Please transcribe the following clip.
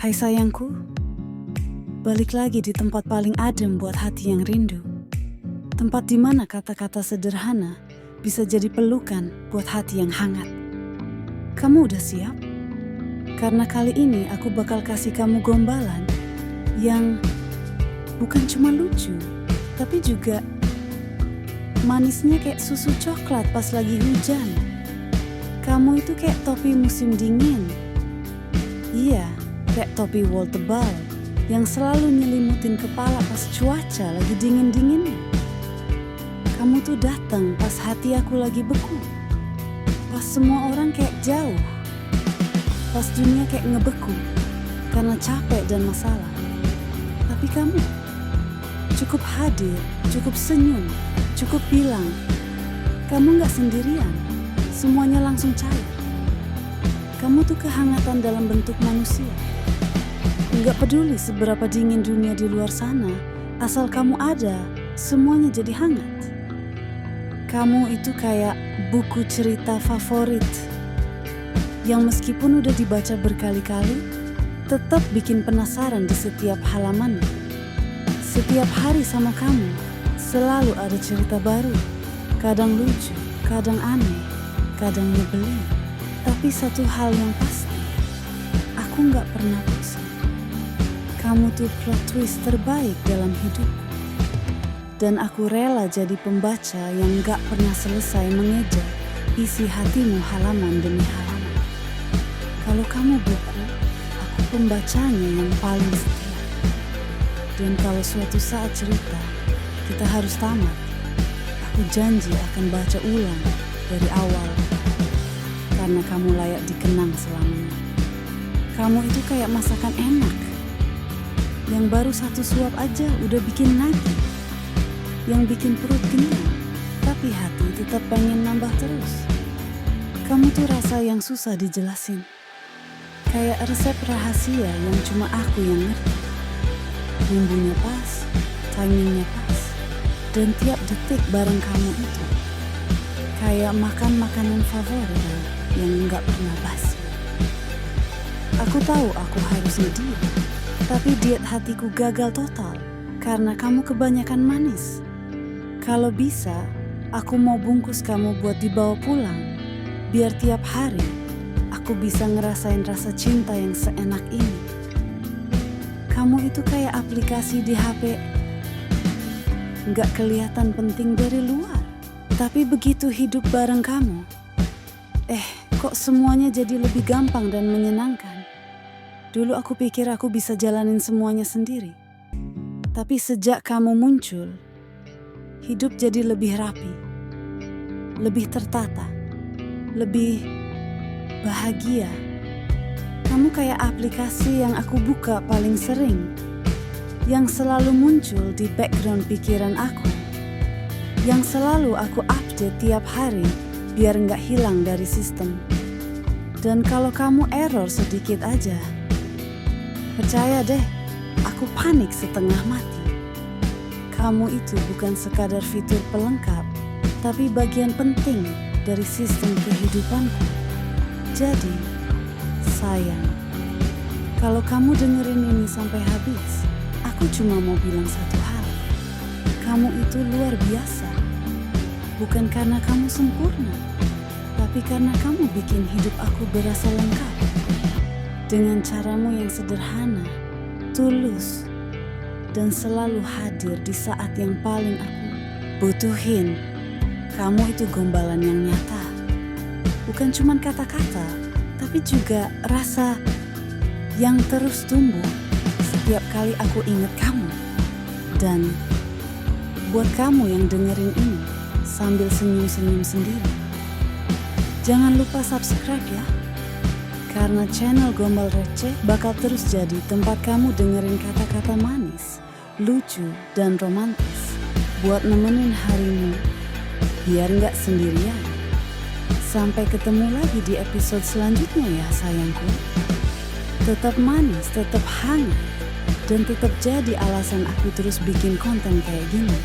Hai sayangku, balik lagi di tempat paling adem buat hati yang rindu. Tempat di mana kata-kata sederhana bisa jadi pelukan buat hati yang hangat. Kamu udah siap? Karena kali ini aku bakal kasih kamu gombalan yang bukan cuma lucu, tapi juga manisnya kayak susu coklat pas lagi hujan. Kamu itu kayak topi musim dingin. Iya, kayak topi wol tebal yang selalu nyelimutin kepala pas cuaca lagi dingin-dinginnya. Kamu tuh datang pas hati aku lagi beku. Pas semua orang kayak jauh. Pas dunia kayak ngebeku karena capek dan masalah. Tapi kamu cukup hadir, cukup senyum, cukup bilang, kamu gak sendirian, semuanya langsung cair. Kamu tuh kehangatan dalam bentuk manusia. Gak peduli seberapa dingin dunia di luar sana, asal kamu ada, semuanya jadi hangat. Kamu itu kayak buku cerita favorit yang meskipun udah dibaca berkali-kali, tetap bikin penasaran di setiap halamannya. Setiap hari sama kamu, selalu ada cerita baru. Kadang lucu, kadang aneh, kadang nyebelin. Tapi satu hal yang pasti, aku gak pernah bosan. Kamu tuh plot twist terbaik dalam hidupku. Dan aku rela jadi pembaca yang gak pernah selesai mengejar isi hatimu halaman demi halaman. Kalau kamu buku, aku pembacanya yang paling setia. Dan kalau suatu saat cerita kita harus tamat, aku janji akan baca ulang dari awal. Karena kamu layak dikenang selamanya. Kamu itu kayak masakan enak yang baru satu suap aja udah bikin nagih, yang bikin perut kenyang, tapi hati tetap pengen nambah terus. Kamu tuh rasa yang susah dijelasin, kayak resep rahasia yang cuma aku yang ngerti. Bumbunya pas, timingnya pas, dan tiap detik bareng kamu itu kayak makan makanan favorit yang gak pernah basi. Aku tahu aku harus diet, tapi diet hatiku gagal total karena kamu kebanyakan manis. Kalau bisa, aku mau bungkus kamu buat dibawa pulang, biar tiap hari aku bisa ngerasain rasa cinta yang seenak ini. Kamu itu kayak aplikasi di HP, gak kelihatan penting dari luar, tapi begitu hidup bareng kamu, kok semuanya jadi lebih gampang dan menyenangkan. Dulu aku pikir aku bisa jalanin semuanya sendiri. Tapi sejak kamu muncul, hidup jadi lebih rapi, lebih tertata, lebih bahagia. Kamu kayak aplikasi yang aku buka paling sering, yang selalu muncul di background pikiran aku, yang selalu aku update tiap hari biar nggak hilang dari sistem. Dan kalau kamu error sedikit aja, percaya deh, aku panik setengah mati. Kamu itu bukan sekadar fitur pelengkap, tapi bagian penting dari sistem kehidupanku. Jadi, sayang, kalau kamu dengerin ini sampai habis, aku cuma mau bilang satu hal. Kamu itu luar biasa. Bukan karena kamu sempurna, tapi karena kamu bikin hidup aku berasa lengkap. Dengan caramu yang sederhana, tulus, dan selalu hadir di saat yang paling aku butuhin. Kamu itu gombalan yang nyata. Bukan cuma kata-kata, tapi juga rasa yang terus tumbuh setiap kali aku ingat kamu. Dan buat kamu yang dengerin ini sambil senyum-senyum sendiri, jangan lupa subscribe ya. Karena channel Gombal Receh bakal terus jadi tempat kamu dengerin kata-kata manis, lucu, dan romantis buat nemenin harimu biar nggak sendirian. Sampai ketemu lagi di episode selanjutnya ya sayangku. Tetap manis, tetap hangat, dan tetap jadi alasan aku terus bikin konten kayak gini.